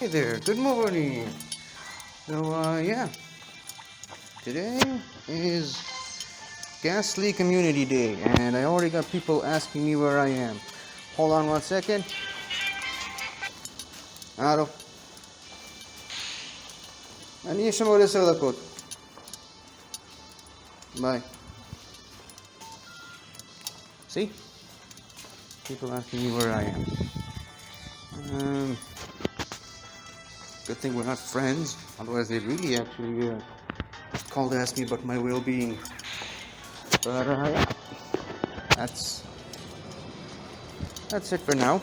Hey there, good morning. Yeah, today is Gastly Community Day, and I already got people asking me where I am. Hold on 1 second. Aro. Anisha mo sa lakot. Bye. See? People asking me where I am. Good thing we're not friends, otherwise they'd really actually call to ask me about my well-being. But yeah, that's it for now.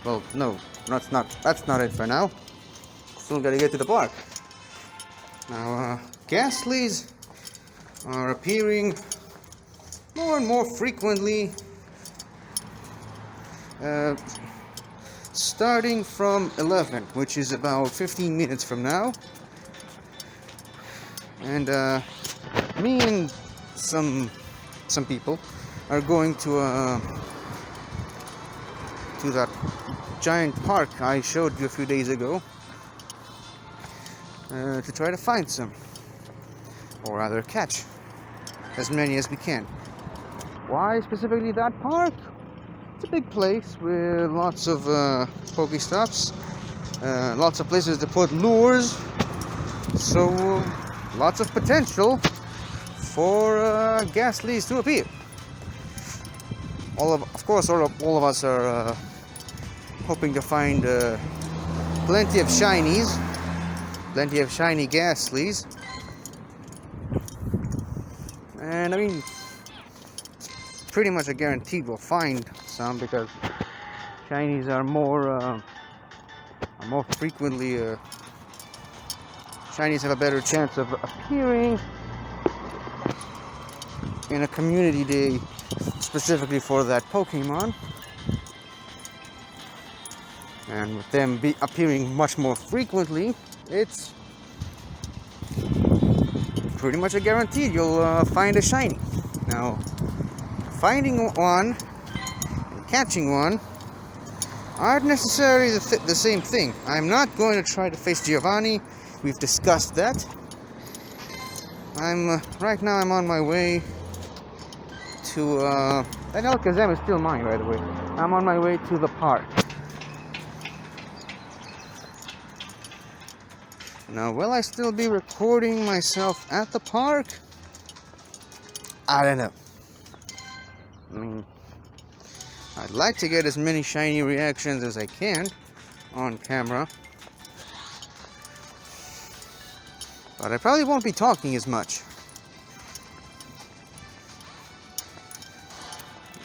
Well, no, that's not it for now. Still gotta get to the park. Now, Gastlys are appearing more and more frequently, starting from 11, which is about 15 minutes from now. And me and some people are going to that giant park I showed you a few days ago to try to find some, or rather catch as many as we can. Why specifically that park? It's a big place with lots of Pokestops, lots of places to put lures, so lots of potential for Gastlys to appear. Of course, all of us are hoping to find plenty of shinies, plenty of shiny Gastlys, and I mean, pretty much a guarantee we'll find some because shinies are more frequently. Shinies have a better chance of appearing in a community day specifically for that Pokemon, and with them appearing much more frequently, it's pretty much a guarantee you'll find a shiny. Now, finding one and catching one aren't necessarily the same thing. I'm not going to try to face Giovanni. We've discussed that. Right now I'm on my way to and Alakazam is still mine, by the way. I'm on my way to the park. Now, will I still be recording myself at the park? I don't know. I mean, I'd like to get as many shiny reactions as I can on camera, but I probably won't be talking as much.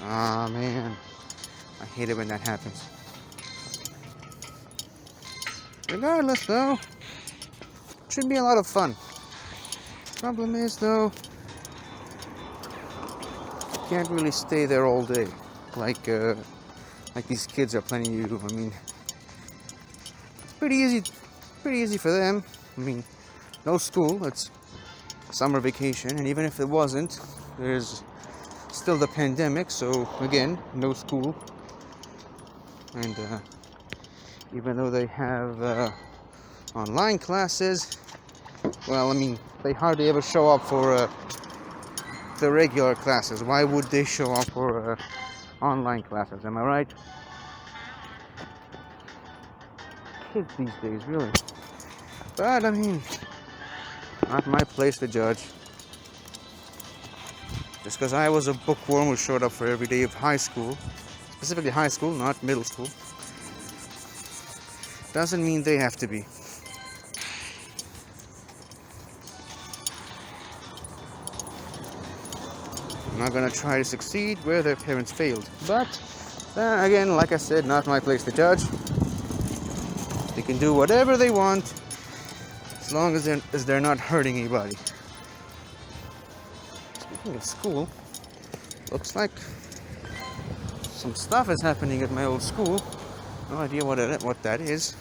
Ah, man, I hate it when that happens. Regardless, though, it should be a lot of fun. Problem is, though, you can't really stay there all day like these kids are planning to do. I mean, it's pretty easy for them. I mean, no school, it's summer vacation, and even if it wasn't, there's still the pandemic, so again, no school. And even though they have online classes, well, I mean, they hardly ever show up for the regular classes. Why would they show up for online classes? Am I right? Kids these days, really. But I mean, not my place to judge. Just because I was a bookworm who showed up for every day of high school, specifically high school, not middle school, doesn't mean they have to be. I'm not gonna try to succeed where their parents failed. But again, like I said, not my place to judge. They can do whatever they want as long as they're not hurting anybody. Speaking of school, looks like some stuff is happening at my old school. No idea what that is.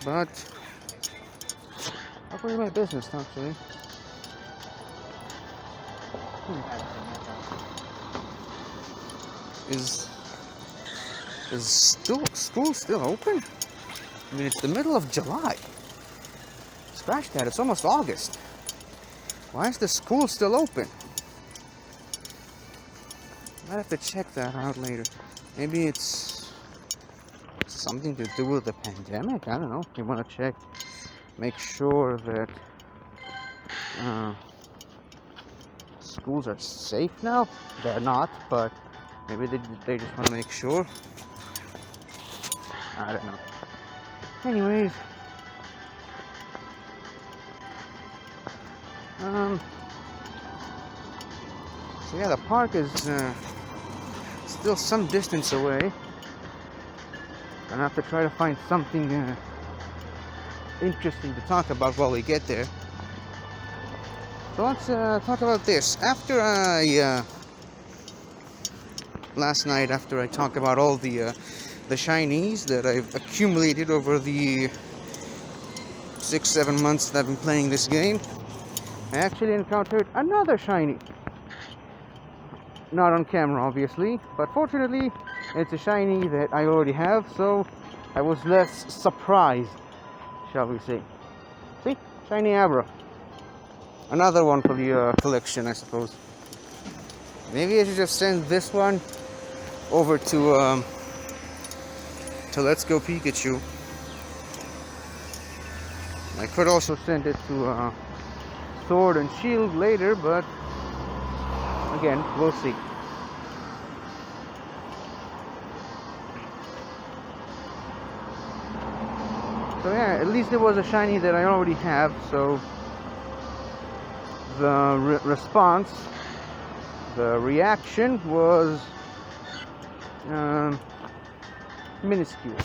But not really my business, actually. Is school still open? I mean, it's the middle of July. Scratch that, it's almost August. Why is the school still open? Might have to check that out later. Maybe it's something to do with the pandemic? I don't know. You want to check, make sure that schools are safe now? They're not, but maybe they just want to make sure. I don't know. Anyways, so yeah, the park is still some distance away. Gonna have to try to find something interesting to talk about while we get there. So let's talk about this. After last night, after I talked about all the shinies that I've accumulated over the 6-7 months that I've been playing this game, I actually encountered another shiny. Not on camera, obviously, but fortunately, it's a shiny that I already have, so I was less surprised, shall we say. See? Shiny Abra. Another one for the collection, I suppose. Maybe I should just send this one over to Let's Go Pikachu. I could also send it to Sword and Shield later, but again, we'll see. So yeah, at least it was a shiny that I already have, so the response, the reaction was minuscule,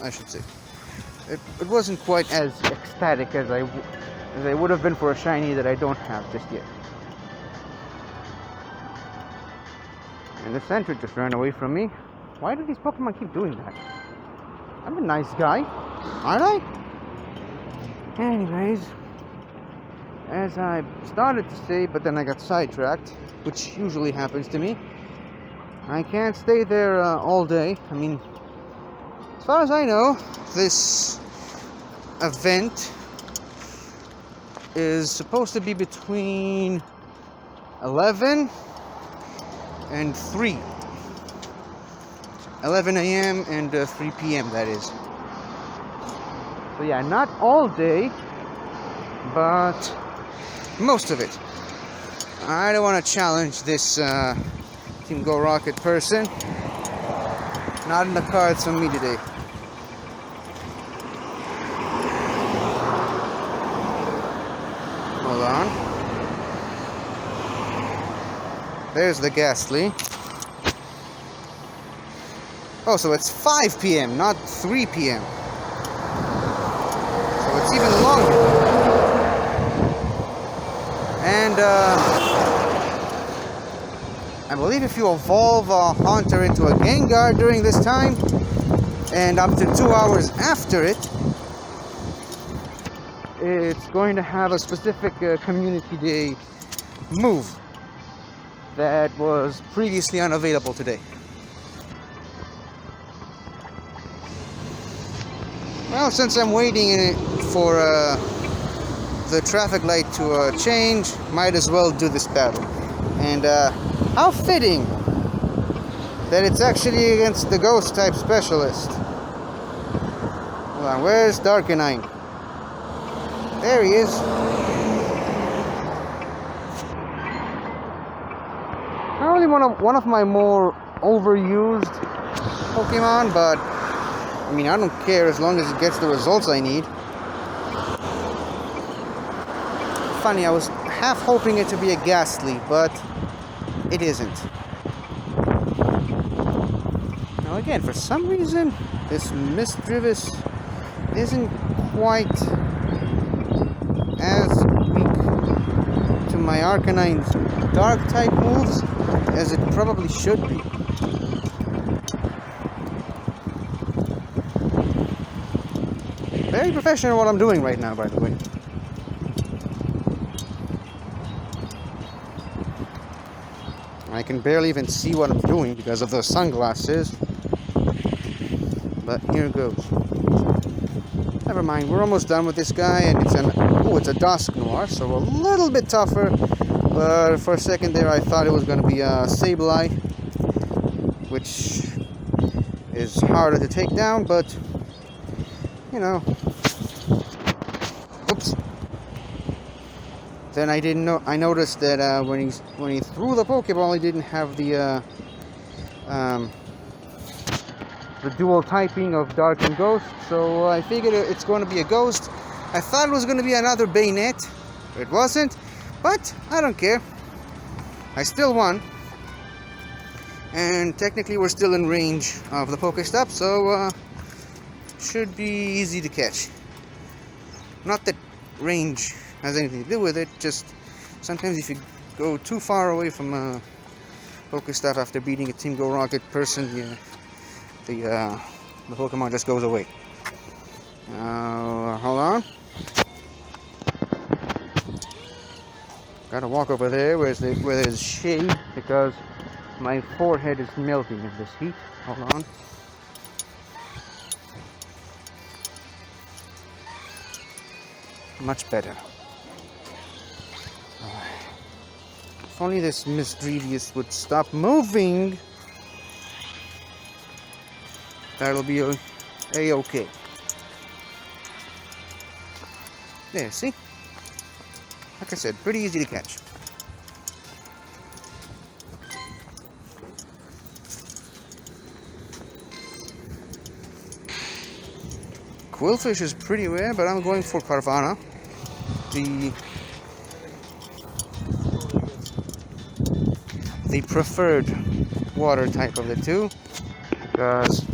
I should say. It wasn't quite as ecstatic as I would have been for a shiny that I don't have just yet. And the center just ran away from me. Why do these Pokemon keep doing that? I'm a nice guy, aren't I? Anyways, as I started to say, but then I got sidetracked, which usually happens to me. I can't stay there all day. I mean, as far as I know, this event is supposed to be between 11 and 3. 11 a.m. and 3 p.m. that is. So yeah, not all day, but most of it. I don't want to challenge this Team Go Rocket person. Not in the cards for me today. Hold on. There's the Gastly. Oh, so it's 5 p.m., not 3 p.m. So it's even longer. And I believe if you evolve a Haunter into a Gengar during this time, and up to 2 hours after it, it's going to have a specific Community Day move that was previously unavailable today. Well, since I'm waiting for the traffic light to change, might as well do this battle. And how fitting that it's actually against the Ghost type specialist. Hold on, where's Darkenine? There he is. Probably one of my more overused Pokemon, but I mean, I don't care as long as it gets the results I need. Funny, I was half hoping it to be a Gastly, but it isn't. Now again, for some reason, this Misdreavus isn't quite as weak to my Arcanine's Dark type moves as it probably should be. Very professional what I'm doing right now, by the way. I can barely even see what I'm doing because of the sunglasses. But here goes. Never mind, we're almost done with this guy, and it's a Dusk Noir, so a little bit tougher. But for a second there, I thought it was going to be a Sableye, which is harder to take down, but you know. Oops. Then I didn't know. I noticed that when he threw the Pokeball, he didn't have the dual typing of Dark and Ghost. So I figured it's going to be a Ghost. I thought it was going to be another Bayonet. It wasn't, but I don't care. I still won, and technically we're still in range of the Pokestop, so should be easy to catch. Not that range has anything to do with it, just sometimes if you go too far away from a Pokestop after beating a Team Go Rocket person, the Pokemon just goes away. Hold on. Gotta walk over there where there's shade because my forehead is melting in this heat. Hold on. Much better. If only this Misdrevious would stop moving, that'll be a-okay. There, see? Like I said, pretty easy to catch. Quillfish is pretty rare, but I'm going for Carvana. The preferred water type of the two, because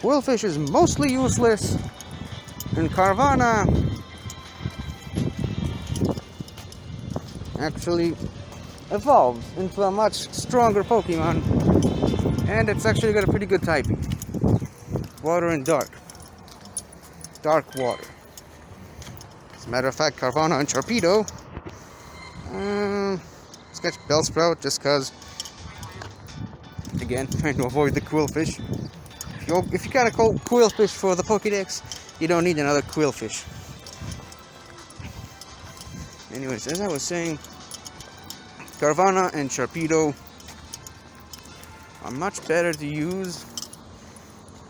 Quillfish is mostly useless, and Carvana actually evolves into a much stronger Pokemon, and it's actually got a pretty good typing. Water and dark. Dark water. As a matter of fact, Carvana and Sharpedo. Let's catch Bellsprout just because, again, trying to avoid the Quillfish. If you got a Quillfish for the Pokédex, you don't need another Quillfish. Anyways, as I was saying, Carvana and Sharpedo are much better to use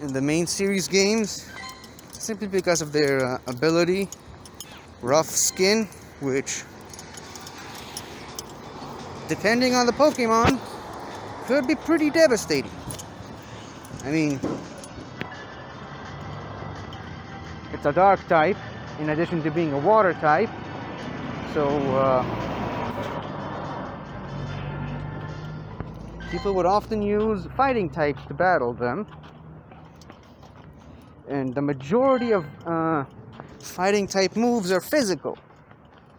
in the main series games, simply because of their ability, Rough Skin, which, depending on the Pokemon, could be pretty devastating. I mean, it's a dark type, in addition to being a water type, so people would often use fighting types to battle them. And the majority of fighting type moves are physical.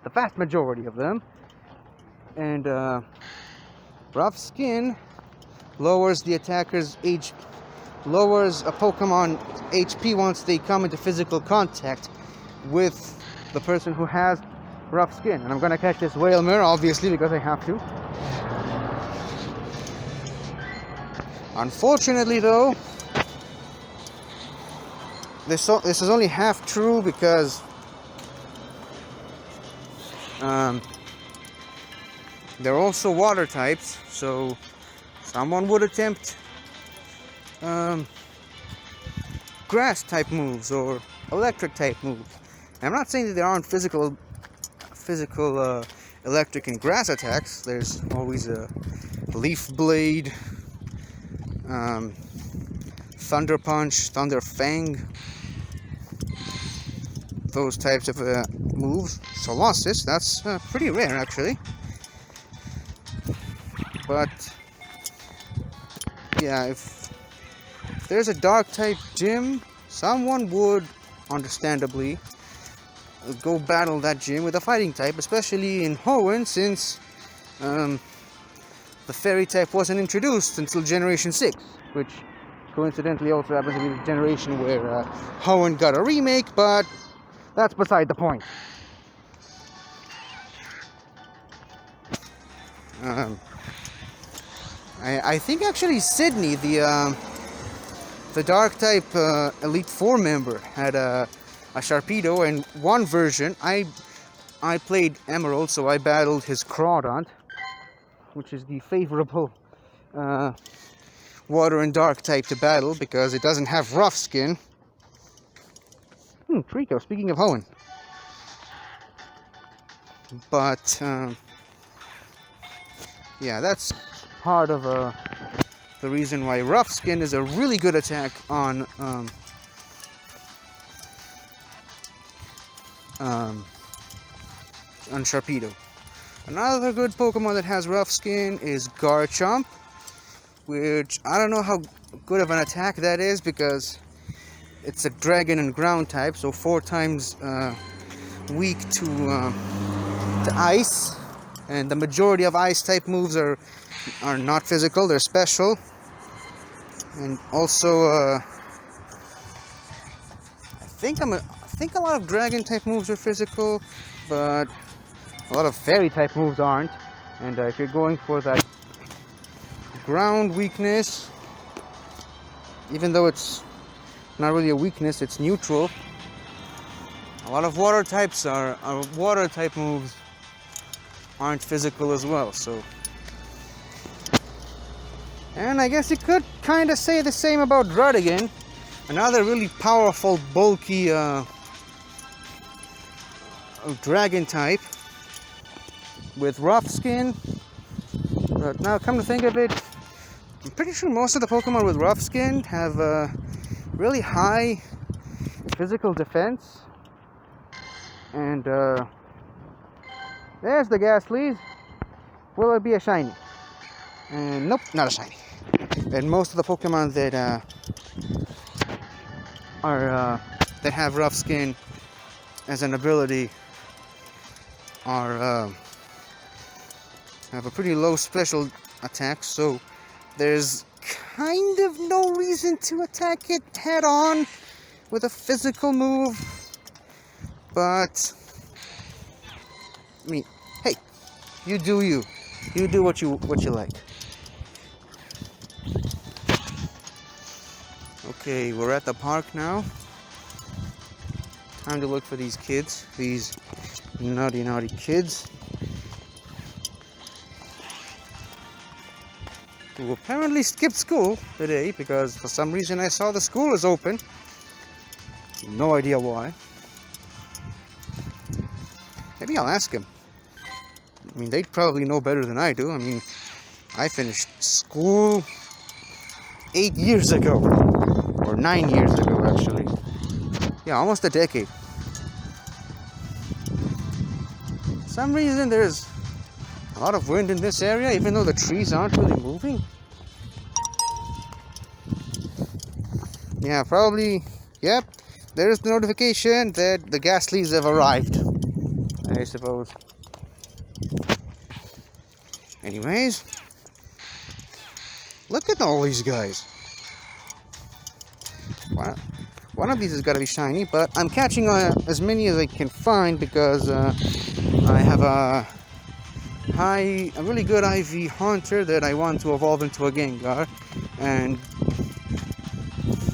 The vast majority of them. And Rough Skin lowers the attacker's lowers a Pokemon HP once they come into physical contact with the person who has Rough Skin. And I'm gonna catch this Whalmer, obviously, because I have to. Unfortunately, though, this is only half true, because they're also water types, so someone would attempt grass type moves or electric type moves. And I'm not saying that there aren't physical electric and grass attacks. There's always a Leaf Blade, Thunder Punch, Thunder Fang, those types of moves. Colossus, that's pretty rare actually. But yeah, if there's a dark type gym, someone would understandably go battle that gym with a fighting type, especially in Hoenn, since the fairy type wasn't introduced until Generation 6, which coincidentally also happens to be the generation where Hoenn got a remake, but that's beside the point. I think actually Sydney, the dark type Elite Four member, had a Sharpedo, and one version I played Emerald, so I battled his Crawdont, which is the favorable water and dark type to battle because it doesn't have rough skin. Trico, speaking of Hoenn. But yeah, that's part of the reason why rough skin is a really good attack on Sharpedo. Another good Pokemon that has rough skin is Garchomp, which I don't know how good of an attack that is because it's a dragon and ground type, so 4 times weak to ice, and the majority of ice type moves are not physical, they're special. And also I think a lot of dragon type moves are physical, but a lot of fairy type moves aren't. And if you're going for that ground weakness, even though it's not really a weakness, it's neutral, a lot of water types are water type moves aren't physical as well. So, and I guess you could kind of say the same about Druddigon, another really powerful, bulky dragon type with rough skin. But now, come to think of it, I'm pretty sure most of the Pokemon with rough skin have really high physical defense. And there's the Gastlys. Will it be a shiny? And nope, not a shiny. And most of the Pokemon that that have rough skin as an ability have a pretty low special attack, so there's kind of no reason to attack it head on with a physical move. But I mean, hey, you do you. You do what you like. Okay, we're at the park now. Time to look for these kids, these naughty kids, who apparently skipped school today because for some reason I saw the school is open. No idea why. Maybe I'll ask him. I mean, they'd probably know better than I do. I mean, I finished school 8 years ago. Or 9 years ago, actually. Yeah, almost a decade. For some reason, there's a lot of wind in this area, even though the trees aren't really moving. Yeah, probably. Yep, there's the notification that the Gastlys have arrived, I suppose. Anyways, look at all these guys. One of these has got to be shiny, but I'm catching as many as I can find because I have a really good IV Haunter that I want to evolve into a Gengar, and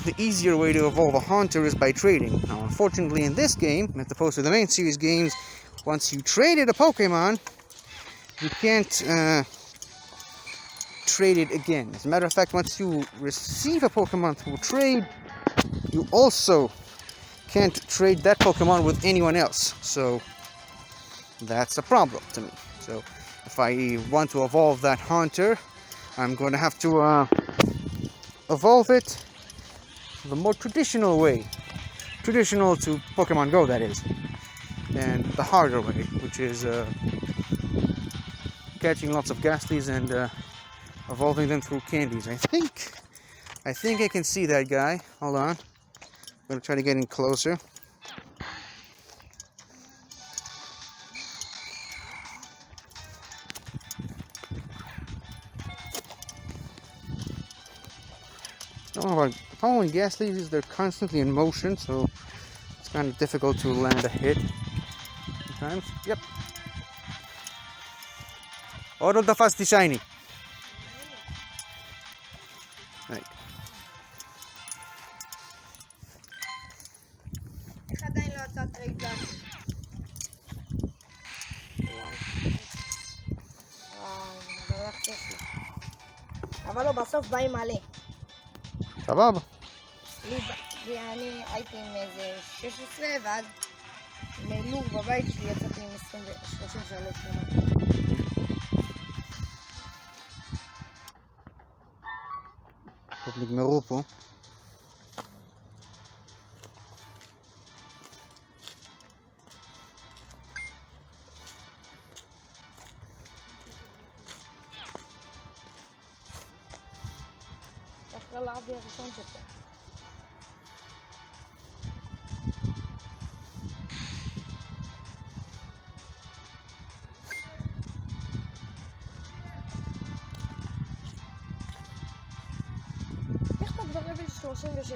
the easier way to evolve a Haunter is by trading. Now, unfortunately, in this game, as opposed to the main series games, once you traded a Pokemon, you can't trade it again. As a matter of fact, once you receive a Pokemon through trade, you also can't trade that Pokemon with anyone else. So that's a problem to me. So if I want to evolve that Haunter, I'm going to have to evolve it the more traditional way. Traditional to Pokemon Go, that is. And the harder way, which is catching lots of Gastlys and evolving them through candies. I think I can see that guy. Hold on. I'm going to try to get in closer. The problem with Gastlys is they're constantly in motion, so it's kind of difficult to land a hit sometimes. Yep. עוד לא תפסתי שייני. איך עדיין לא יצאת רגע? אבל לא, בסוף באים מלא. סבבה. אני הייתי עם איזה 16 ואז מלור בבית שלי יצאתי עם 33 כמעט. טוב, נגמרו פה. אחרי לאבי הראשון שלך. איך אתה כבר רבל 36?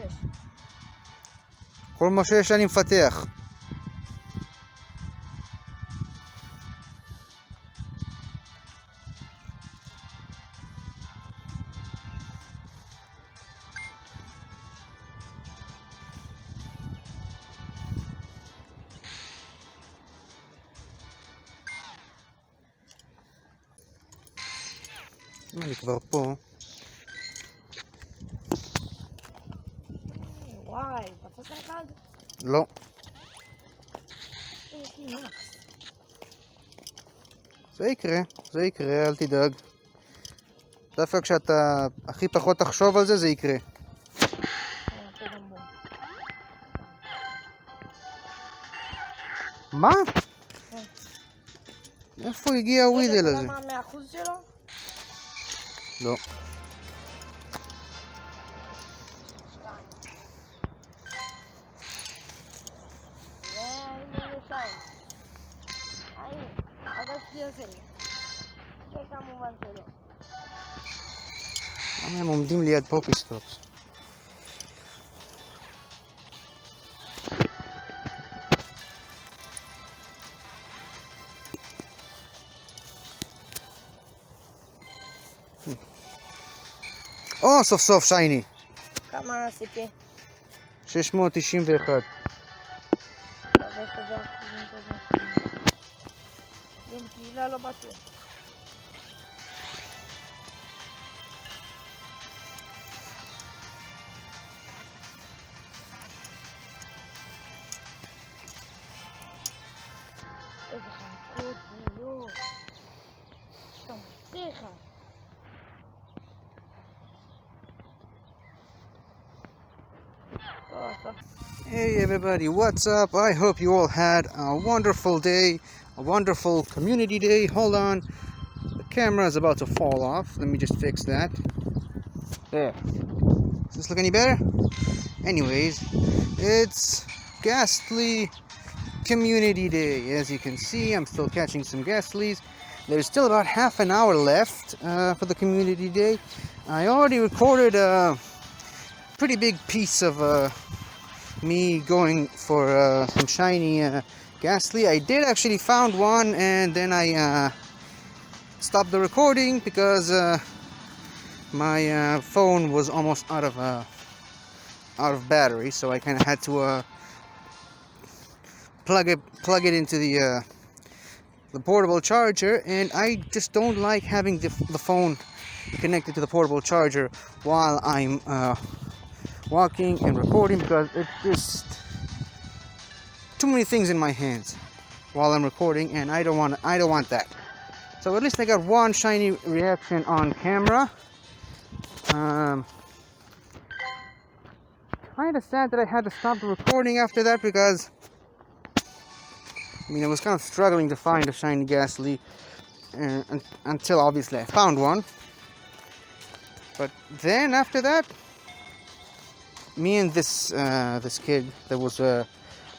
כל מה שיש אני מפתח. אני כבר פה. וואי, תפסת אחד? לא. זה יקרה, אל תדאג. דווקא כשאתה הכי פחות תחשוב על זה, זה יקרה. מה? איפה הגיע הווידל הזה? אתה יודע מה 100% שלו? לא. למה הם עומדים ליד פוקיסטופס? או, סוף סוף שייני. כמה עשיתי? 691. עם קהילה לא בטוח. איזה חנקות, לא. אתה מצליח. Hey everybody, what's up? I hope you all had a wonderful day, a wonderful community day. Hold on, the camera is about to fall off. Let me just fix that. There. Does this look any better? Anyways, it's Gastly Community Day. As you can see, I'm still catching some Gastlys. There's still about half an hour left for the Community Day. I already recorded a pretty big piece of me going for some shiny Gastly. I did actually found one, and then I stopped the recording because my phone was almost out of battery, so I kind of had to plug it into the portable charger, and I just don't like having the phone connected to the portable charger while I'm walking and recording, because it's just too many things in my hands while I'm recording, and I don't want that. So at least I got one shiny reaction on camera. Kind of sad that I had to stop the recording after that, because I was kind of struggling to find a shiny Gastly until obviously I found one. But then after that, me and this kid that was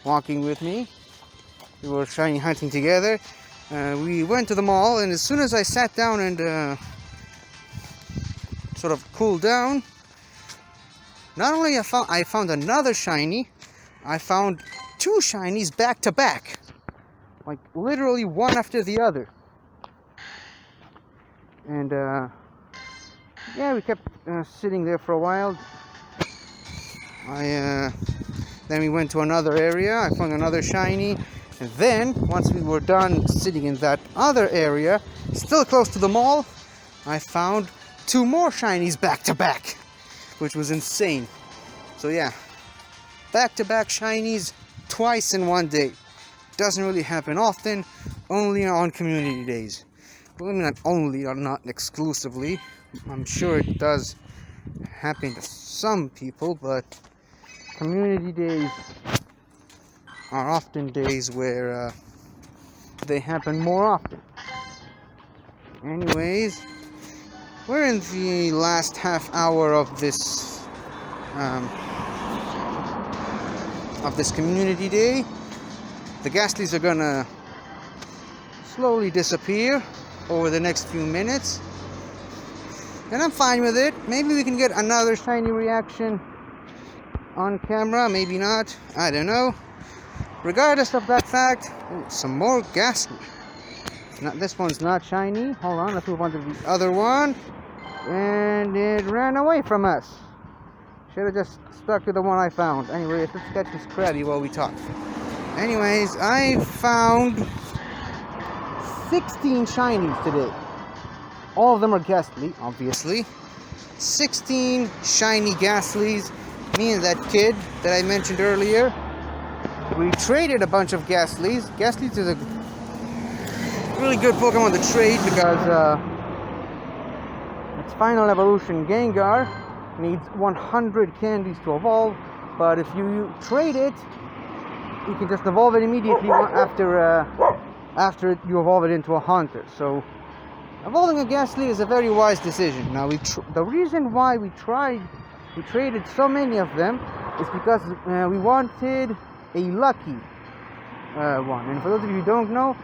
walking with me, we were shiny hunting together. We went to the mall, and as soon as I sat down and sort of cooled down, not only I found another shiny, I found two shinies back to back, like literally one after the other. And yeah, we kept sitting there for a while. Then we went to another area. I found another shiny. And then, once we were done sitting in that other area, still close to the mall, I found 2 more shinies back to back, which was insane. So yeah, back to back shinies twice in one day. Doesn't really happen often, only on community days. Well, I mean, not only, or not exclusively. I'm sure it does happen to some people, but community days are often days where they happen more often. Anyways, we're in the last half hour of this community day. The Gastlys are gonna slowly disappear over the next few minutes, and I'm fine with it. Maybe we can get another shiny reaction on camera, maybe not, I don't know. Regardless of that fact, some more Gastly. This one's not shiny. Hold on, let's move on to the other one. And it ran away from us. Should have just stuck to the one I found. Anyways, let's catch this Krabby while we talk. Anyways, I found 16 shinies today. All of them are Gastly, obviously. 16 shiny Gastlys. Me and that kid that I mentioned earlier, we traded a bunch of Gastlys. Gastlys is a really good Pokemon to trade because its final evolution, Gengar, needs 100 candies to evolve. But if you trade it, you can just evolve it immediately after you evolve it into a Haunter. So evolving a Gastly is a very wise decision. Now the reason why we traded so many of them is because we wanted a lucky one. And for those of you who don't know,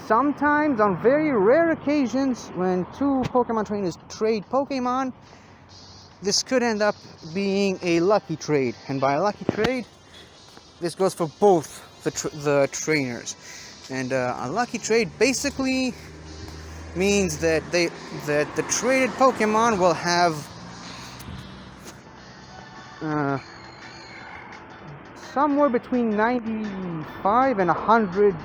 sometimes on very rare occasions when 2 Pokemon trainers trade Pokemon, this could end up being a lucky trade. And by a lucky trade, this goes for both the trainers. And a lucky trade basically means that the traded Pokemon will have somewhere between 95 and 100%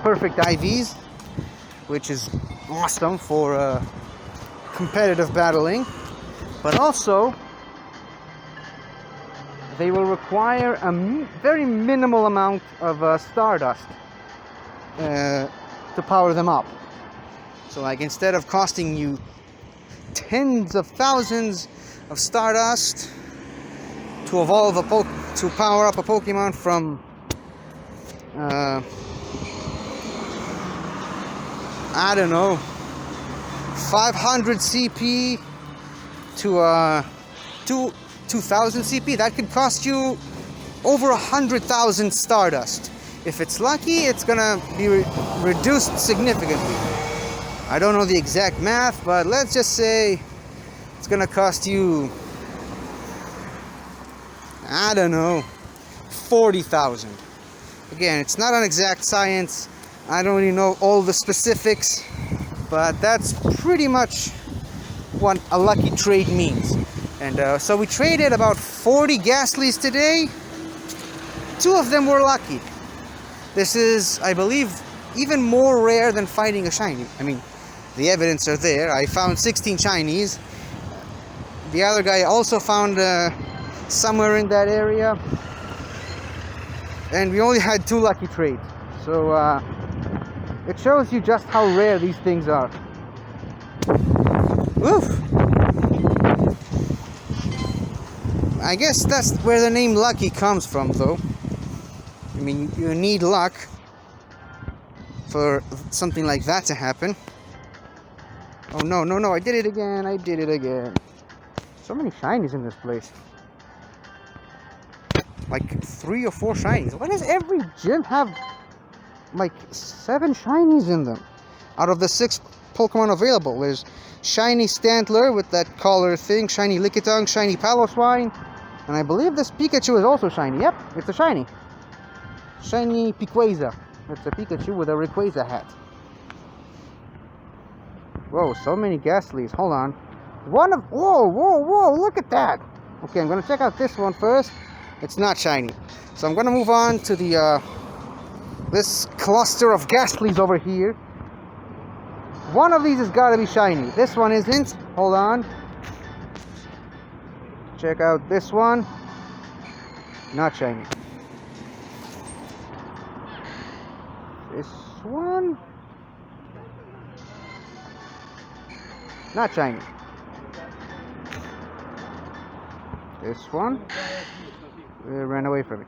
perfect IVs, which is awesome for competitive battling. But also, they will require a very minimal amount of Stardust to power them up. So like, instead of costing you tens of thousands of Stardust to evolve to power up a Pokemon from I don't know, 500 CP to 2000 CP, that could cost you over 100,000 Stardust. If it's lucky, it's gonna be reduced significantly. I don't know the exact math, but let's just say it's gonna cost you, I don't know, 40,000. Again, it's not an exact science. I don't really know all the specifics, but that's pretty much what a lucky trade means. And so we traded about 40 Gastlys today. 2 of them were lucky. This is, I believe, even more rare than finding a shiny. I mean, the evidence are there. I found 16 shinies. The other guy also found somewhere in that area. And we only had 2 lucky trades. So it shows you just how rare these things are. Oof. I guess that's where the name Lucky comes from, though. I mean, you need luck for something like that to happen. Oh no, no, no, I did it again, I did it again. So many shinies in this place. Like 3 or 4 shinies. Why does every gym have like 7 shinies in them? Out of the 6 Pokemon available, there's shiny Stantler with that collar thing, shiny Lickitung, shiny Paloswine, and I believe this Pikachu is also shiny. Yep, it's a shiny. Shiny Pikachu. It's a Pikachu with a Rayquaza hat. Whoa, so many Gastlys. Hold on. Whoa, look at that. Okay, I'm gonna check out this one first. It's not shiny. So I'm gonna move on to the, this cluster of Gastlys over here. One of these has gotta be shiny. This one isn't. Hold on. Check out this one. Not shiny. This one. Not shiny. This one. Ran away from it.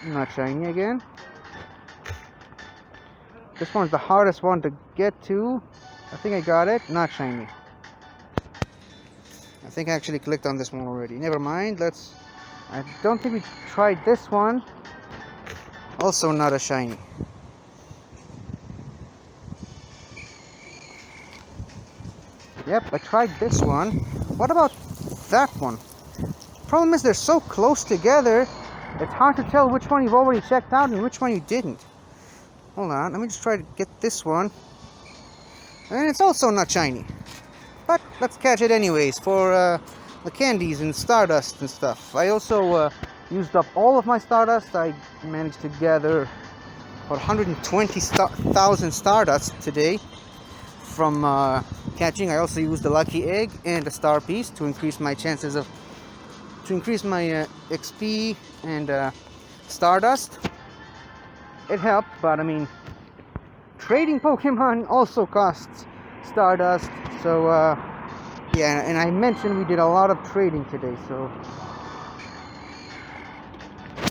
Not shiny again. This one's the hardest one to get to. I think I got it. Not shiny. I think I actually clicked on this one already. Never mind. I don't think we tried this one. Also not a shiny. Yep, I tried this one. What about that one? Problem is they're so close together, it's hard to tell which one you've already checked out and which one you didn't. Hold on, let me just try to get this one. And it's also not shiny. But let's catch it anyways for the candies and Stardust and stuff. I also used up all of my Stardust. I managed to gather about 120,000 Stardust today from catching. I also used a lucky egg and a star piece to increase my chances of, to increase my XP and Stardust. It helped, but I mean, trading Pokemon also costs Stardust. So yeah, and I mentioned we did a lot of trading today, so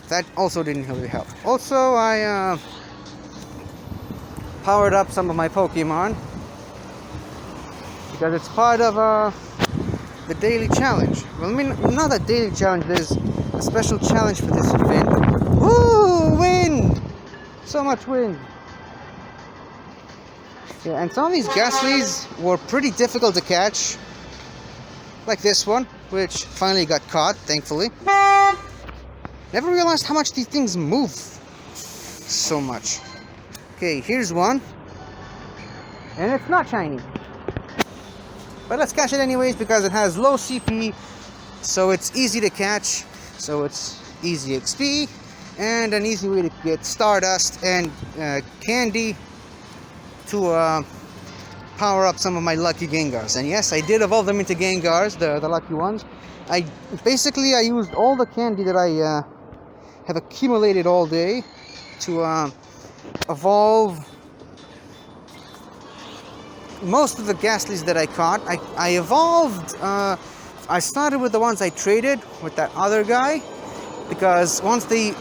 that also didn't really help. Also, I powered up some of my Pokemon because it's part of the daily challenge. Well, I mean, not a daily challenge, there's a special challenge for this event. Woo! Wind! So much wind. Yeah, and some of these Gastlys were pretty difficult to catch. Like this one, which finally got caught, thankfully. Never realized how much these things move so much. Okay, here's one. And it's not shiny. But let's catch it anyways because it has low CP. So it's easy to catch. So it's easy XP. And an easy way to get Stardust and candy to power up some of my lucky Gengars. And yes, I did evolve them into Gengars, the lucky ones. I used all the candy that I have accumulated all day to evolve most of the Gastlys that I caught. I evolved, I started with the ones I traded with that other guy, because once they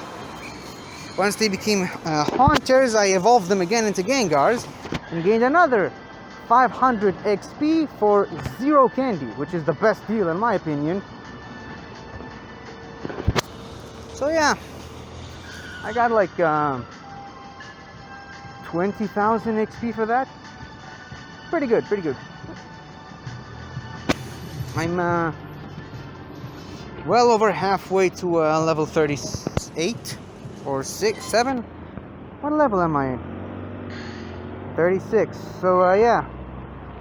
became Haunters, I evolved them again into Gengars and gained another 500 XP for 0 candy, which is the best deal in my opinion. So yeah, I got like 20,000 XP for that. Pretty good, pretty good. I'm well over halfway to level 38 or 7. What level am I in? 36. So yeah,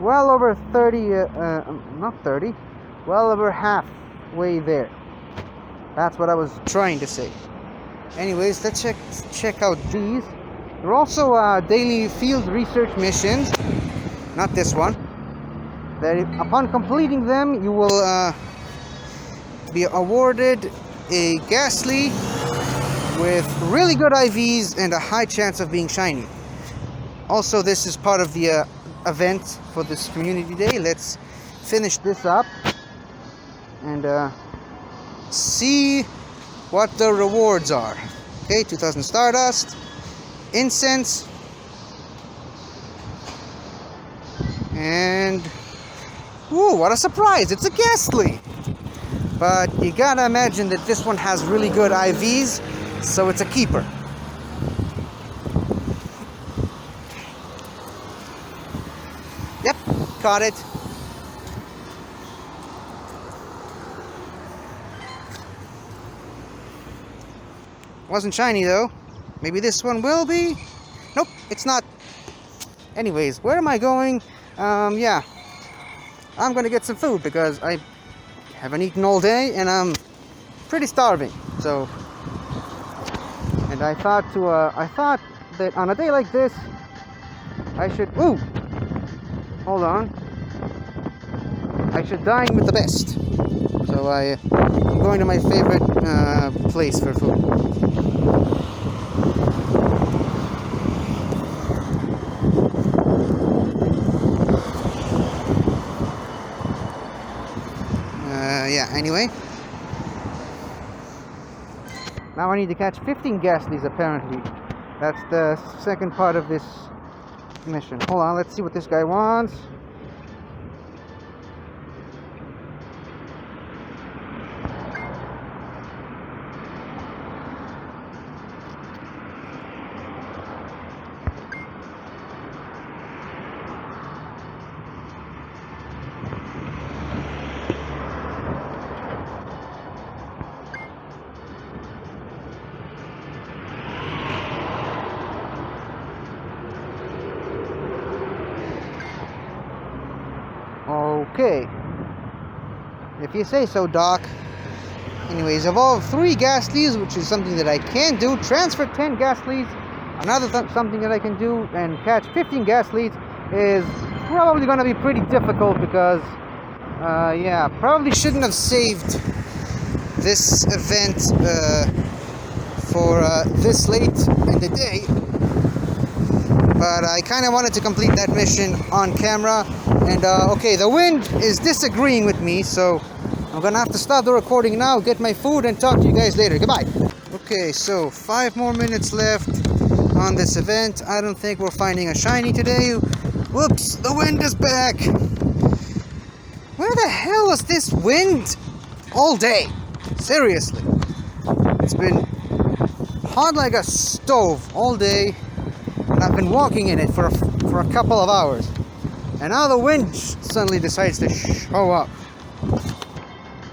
well over 30, not 30, well over halfway there. That's what I was trying to say. Anyways, let's check out these. There are also daily field research missions. Not this one. That upon completing them, you will be awarded a Gastly with really good IVs and a high chance of being shiny. Also, this is part of the event for this community day. Let's finish this up and see what the rewards are. Okay, 2,000 Stardust, Incense, and ooh, what a surprise! It's a Gastly. But you gotta imagine that this one has really good IVs, so it's a keeper. Yep, caught it. Wasn't shiny though. Maybe this one will be. Nope, it's not. Anyways, where am I going? Yeah, I'm gonna get some food because I haven't eaten all day and I'm pretty starving. So, and I thought that on a day like this, I should. Ooh, hold on. I should dine with the best. So I'm going to my favorite place for food. Yeah, anyway. Now I need to catch 15 Gastlys, apparently. That's the second part of this mission. Hold on, let's see what this guy wants. Okay. If you say so, Doc. Anyways, evolve 3 Gastlys, which is something that I can do. Transfer 10 Gastlys, another something that I can do. And catch 15 Gastlys is probably going to be pretty difficult because, yeah, probably shouldn't have saved this event for this late in the day. But I kind of wanted to complete that mission on camera. And, okay, the wind is disagreeing with me, so I'm gonna have to stop the recording now, get my food, and talk to you guys later. Goodbye. Okay, so 5 more minutes left on this event. I don't think we're finding a shiny today. Whoops, the wind is back. Where the hell was this wind all day? Seriously. It's been hot like a stove all day. And I've been walking in it for a couple of hours. And now the wind suddenly decides to show up.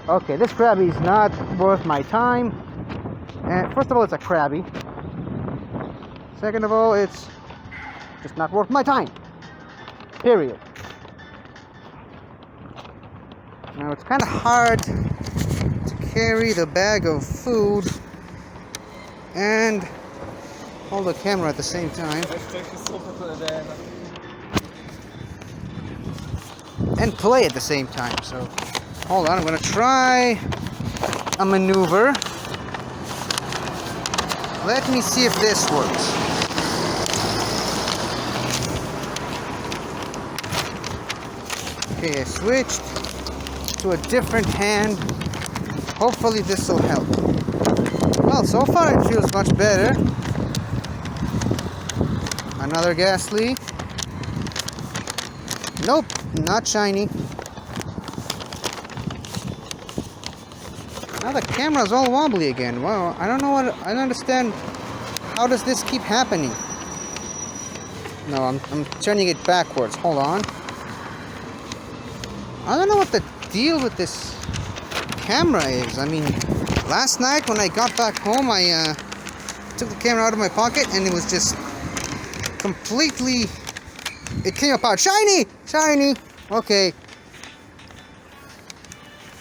Okay, this crabby is not worth my time. And first of all, it's a crabby. Second of all, it's just not worth my time. Period. Now it's kind of hard to carry the bag of food and hold the camera at the same time. And play at the same time. So, hold on, I'm gonna try a maneuver. Let me see if this works. Okay, I switched to a different hand. Hopefully this will help. Well, so far it feels much better. Another Gastly. Nope, not shiny. Now the camera's all wobbly again. Wow, I don't understand. How does this keep happening? No, I'm turning it backwards. Hold on. I don't know what the deal with this camera is. I mean, last night when I got back home, I took the camera out of my pocket and it was just completely, it came apart. Shiny! Shiny! Okay.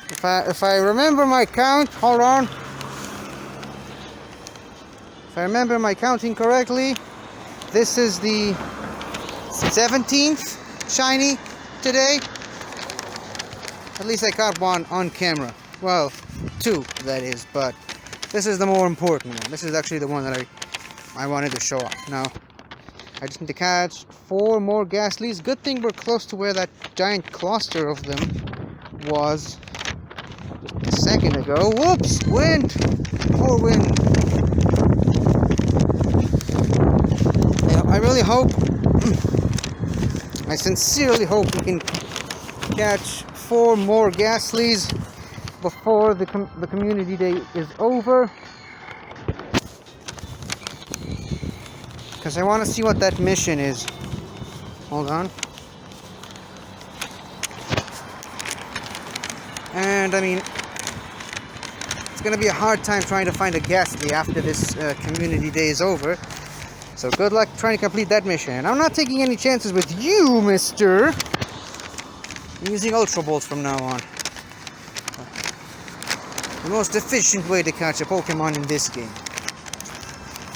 If I remember my count, hold on. If I remember my counting correctly, this is the 17th shiny today. At least I caught one on camera. Well, 2 that is, but this is the more important one. This is actually the one that I wanted to show off. Now, I just need to catch 4 more Gastlys. Good thing we're close to where that giant cluster of them was just a second ago. Whoops! Wind! Poor wind. I really hope, I sincerely hope we can catch 4 more Gastlys before the community day is over. Because I want to see what that mission is. Hold on. And I mean, it's going to be a hard time trying to find a Gastly after this community day is over. So good luck trying to complete that mission. I'm not taking any chances with you, mister. I'm using Ultra Balls from now on. The most efficient way to catch a Pokemon in this game.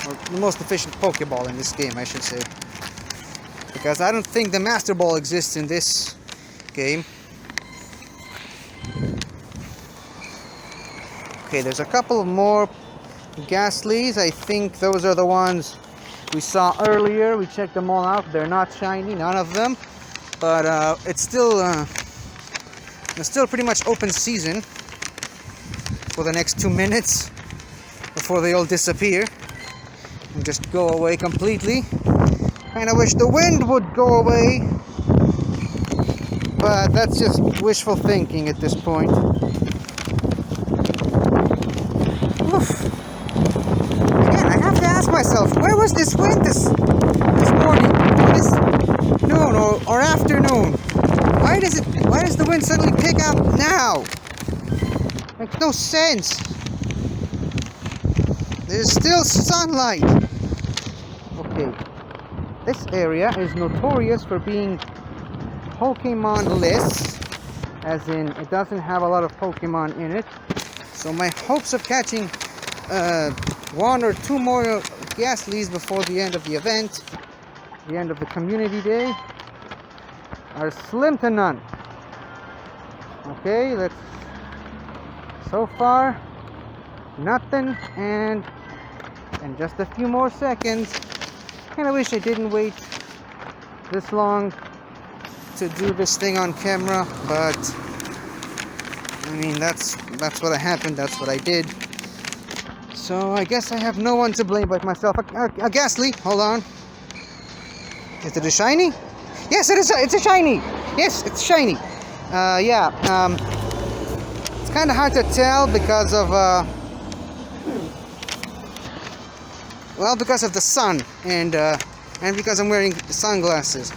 Or the most efficient Pokeball in this game, I should say. Because I don't think the Master Ball exists in this game. Okay, there's a couple more Gastlys. I think those are the ones we saw earlier. We checked them all out. They're not shiny, none of them. But it's still pretty much open season for the next 2 minutes before they all disappear and just go away completely. Kinda wish the wind would go away, but that's just wishful thinking at this point. Oof. Again, I have to ask myself, where was this wind this morning, this noon or afternoon? Why does the wind suddenly pick up now? Makes no sense. There's still sunlight. Okay. This area is notorious for being Pokemon-less, as in it doesn't have a lot of Pokemon in it. So my hopes of catching 1 or 2 more Gastlys before the end of the event, the end of the community day, are slim to none. Okay, let's... So far, nothing, and in just a few more seconds. Kinda wish I didn't wait this long to do this thing on camera, but I mean that's what happened, that's what I did. So I guess I have no one to blame but myself. A Gastly, hold on. Is it a shiny? Yes, it is. It's a shiny. Yes, it's shiny. It's kind of hard to tell because of because of the sun and because I'm wearing sunglasses.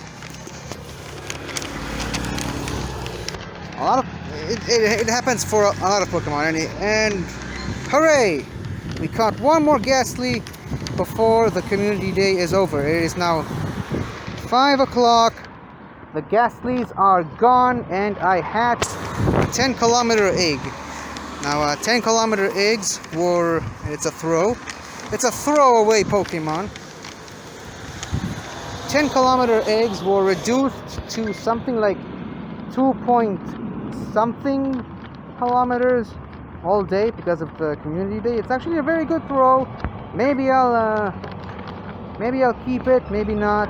It happens for a lot of Pokemon, and hooray! We caught one more Gastly before the community day is over. It is now 5 o'clock. The Gastlys are gone, and I hatched a 10-kilometer egg. Now, 10-kilometer eggs were... It's a throwaway Pokemon. 10-kilometer eggs were reduced to something like 2-point-something kilometers all day because of the community day. It's actually a very good throw. Maybe I'll keep it, maybe not.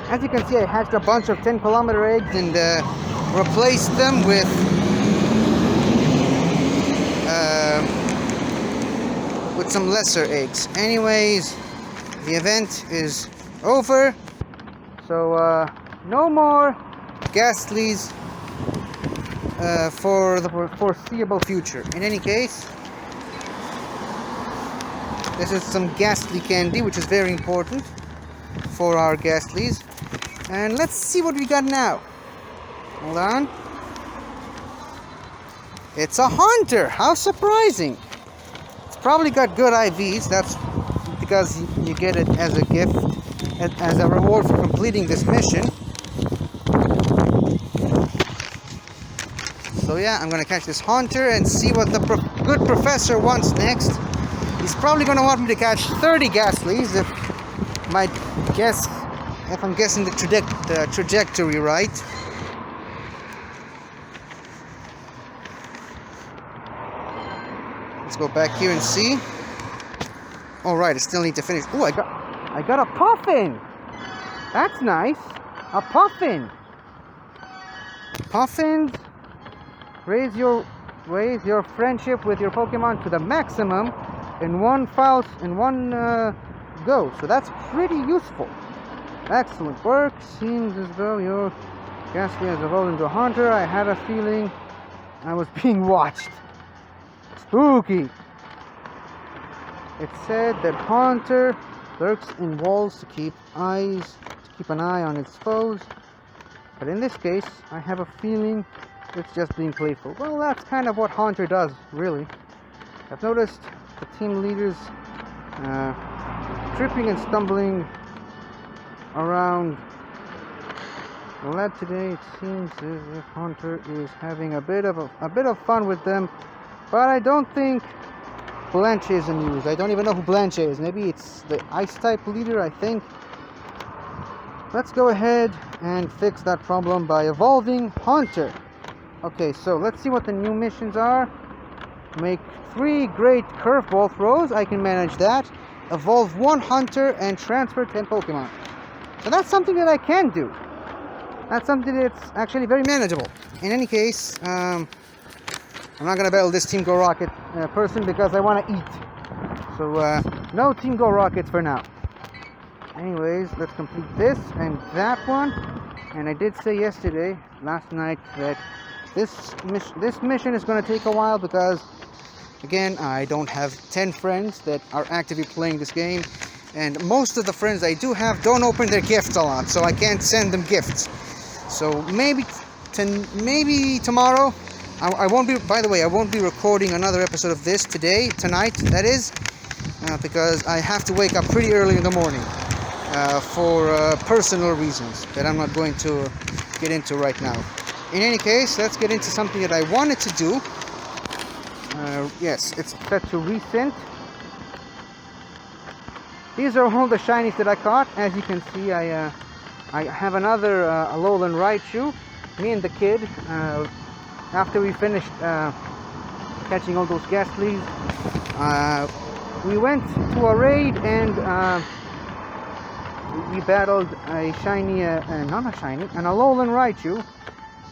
As you can see, I hatched a bunch of 10-kilometer eggs and replaced them with some lesser eggs. Anyways, the event is over, so no more Gastlys for the foreseeable future. In any case, this is some Gastly candy, which is very important for our Gastlys. And let's see what we got now. Hold on. It's a Haunter! How surprising! It's probably got good IVs. That's because you get it as a gift, as a reward for completing this mission. So yeah, I'm gonna catch this Haunter and see what the good professor wants next. He's probably gonna want me to catch 30 Gastlys if I'm guessing the trajectory right. Let's go back here and see. All right, I still need to finish. Oh, I got a Puffin. That's nice. A Puffin. Puffins raise your friendship with your Pokemon to the maximum in one go. So that's pretty useful. Excellent work. Seems as though your Gastly has evolved into a Haunter. I had a feeling I was being watched. Spooky. It said that Haunter lurks in walls to keep an eye on its foes. But in this case, I have a feeling it's just being playful. Well, that's kind of what Haunter does, really. I've noticed the team leaders tripping and stumbling around the lab today. It seems as if Hunter is having a bit of fun with them, but I don't think Blanche is amused. I don't even know who Blanche is. Maybe it's the ice type leader, I think. Let's go ahead and fix that problem by evolving Hunter. Okay, so let's see what the new missions are. Make 3 great curveball throws. I can manage that. Evolve 1 Hunter and transfer 10 Pokemon. So that's something that I can do. That's something that's actually very manageable. In any case, I'm not gonna battle this Team Go Rocket person because I want to eat. So no Team Go Rockets for now. Anyways, let's complete this and that one. And I did say last night, that this mission is going to take a while because, again, I don't have 10 friends that are actively playing this game, and most of the friends I do have don't open their gifts a lot, so I can't send them gifts. So maybe tomorrow. I won't be. By the way, I won't be recording another episode of this tonight. That is, because I have to wake up pretty early in the morning. For personal reasons that I'm not going to get into right now. In any case, let's get into something that I wanted to do. Yes, it's set to recent. These are all the shinies that I caught. As you can see, I have another Alolan Raichu. Me and the kid, after we finished catching all those Gastlys, we went to a raid and we battled an Alolan Raichu,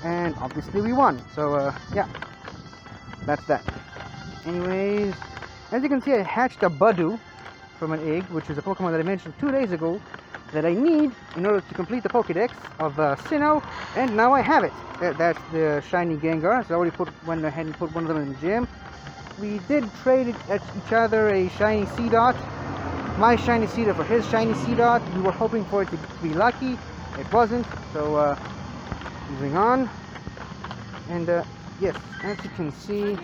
and obviously we won. So yeah, that's that. Anyways, as you can see, I hatched a Budu from an egg, which is a Pokemon that I mentioned 2 days ago that I need in order to complete the Pokédex of Sinnoh, and now I have it. That's the shiny Gengar. So I already went ahead and put one of them in the gym. We did trade at each other a shiny Seedot. My shiny Seedot for his shiny Seedot. We were hoping for it to be lucky. It wasn't. So moving on. And yes, as you can see,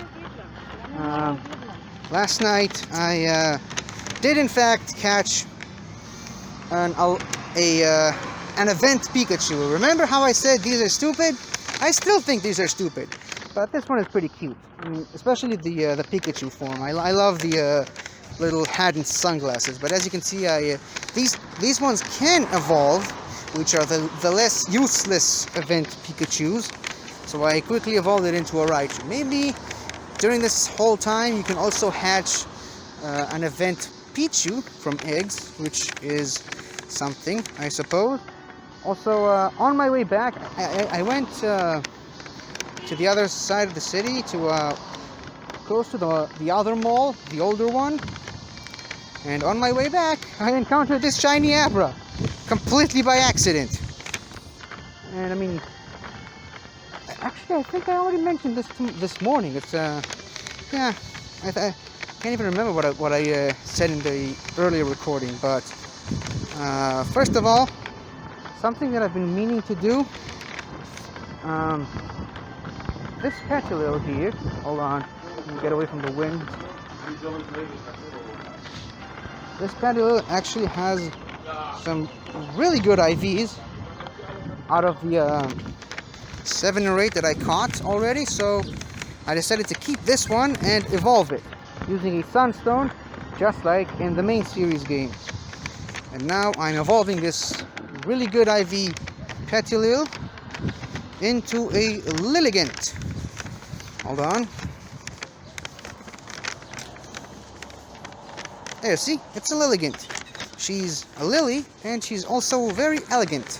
last night I did in fact catch an event Pikachu. Remember how I said these are stupid? I still think these are stupid, but this one is pretty cute. I mean, especially the Pikachu form. I love the little hat and sunglasses. But as you can see, these ones can evolve, which are the less useless event Pikachus. So I quickly evolved it into a Raichu. Maybe during this whole time you can also hatch an event Pichu from eggs, which is something, I suppose. Also, on my way back, I went to the other side of the city, to close to the other mall, the older one. And on my way back, I encountered this shiny Abra, completely by accident. And I mean, actually, I think I already mentioned this morning. It's yeah, I can't even remember what I said in the earlier recording. But first of all, something that I've been meaning to do. This Petilil here. Hold on, let me get away from the wind. This Petilil actually has some really good IVs out of the 7 or 8 that I caught already. So I decided to keep this one and evolve it using a Sunstone, just like in the main series games. And now I'm evolving this really good IV Petilil into a Lilligant. Hold on. There, see? It's a Lilligant. She's a lily, and she's also very elegant.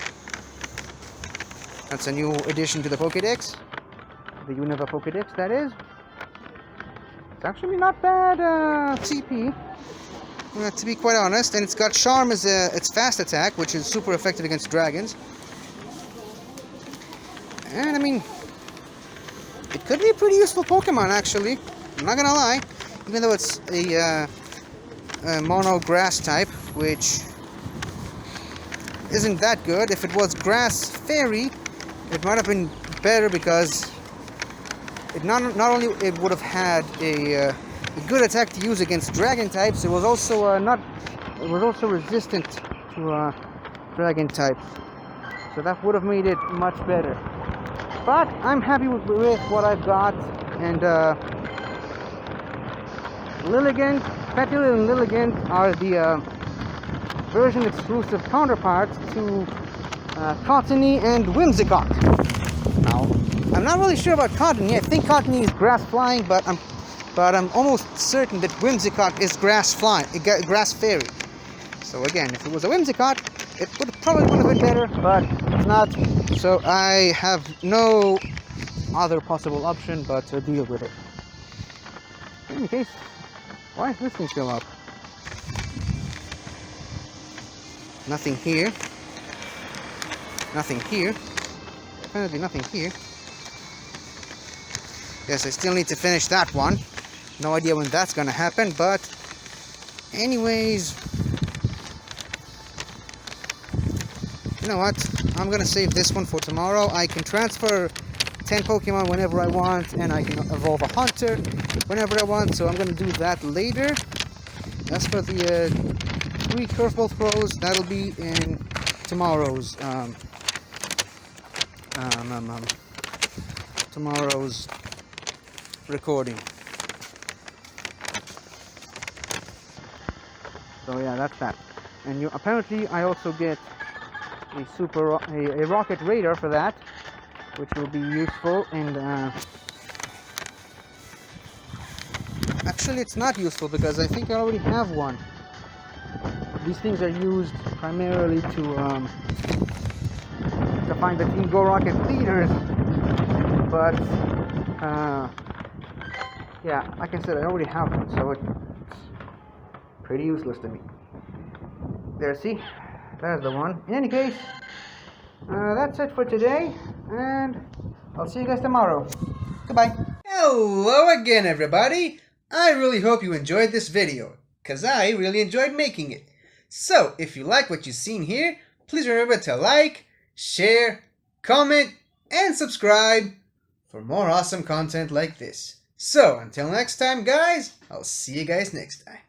That's a new addition to the Pokédex. The Unova Pokédex, that is. It's actually not bad CP, to be quite honest. And it's got Charm as its fast attack, which is super effective against dragons. And I mean, it could be a pretty useful Pokemon, actually. I'm not gonna lie. Even though it's a mono grass type, which isn't that good. If it was grass fairy, it might have been better, because it not only it would have had a a good attack to use against dragon types. It was also it was also resistant to dragon types, so that would have made it much better. But I'm happy with what I've got, and Lilligant, Petilil and Lilligant are the version exclusive counterparts to Cottony and Whimsicott. Now, I'm not really sure about Cottony. I think Cottony is grass flying, but I'm almost certain that Whimsicott is grass fairy. So again, if it was a Whimsicott, it probably would have been better, but it's not. So I have no other possible option but to deal with it. In any case, why is this thing still up? Nothing here. Nothing here. Apparently nothing here. Yes, I still need to finish that one. No idea when that's gonna happen, but anyways, you know what? I'm gonna save this one for tomorrow. I can transfer 10 Pokemon whenever I want, and I can evolve a Hunter whenever I want, so I'm gonna do that later. As for the 3 curveball throws, that'll be in tomorrow's tomorrow's recording. So yeah, that's that. And apparently I also get a rocket radar for that, which will be useful. And actually it's not useful because I think I already have one. These things are used primarily to find the Team Go Rocket leaders, but yeah, like I said, I already have one, so it's pretty useless to me. There, see? There's the one. In any case, that's it for today, and I'll see you guys tomorrow. Goodbye. Hello again, everybody. I really hope you enjoyed this video, because I really enjoyed making it. So, if you like what you've seen here, please remember to like, share, comment, and subscribe for more awesome content like this. So, until next time, guys, I'll see you guys next time.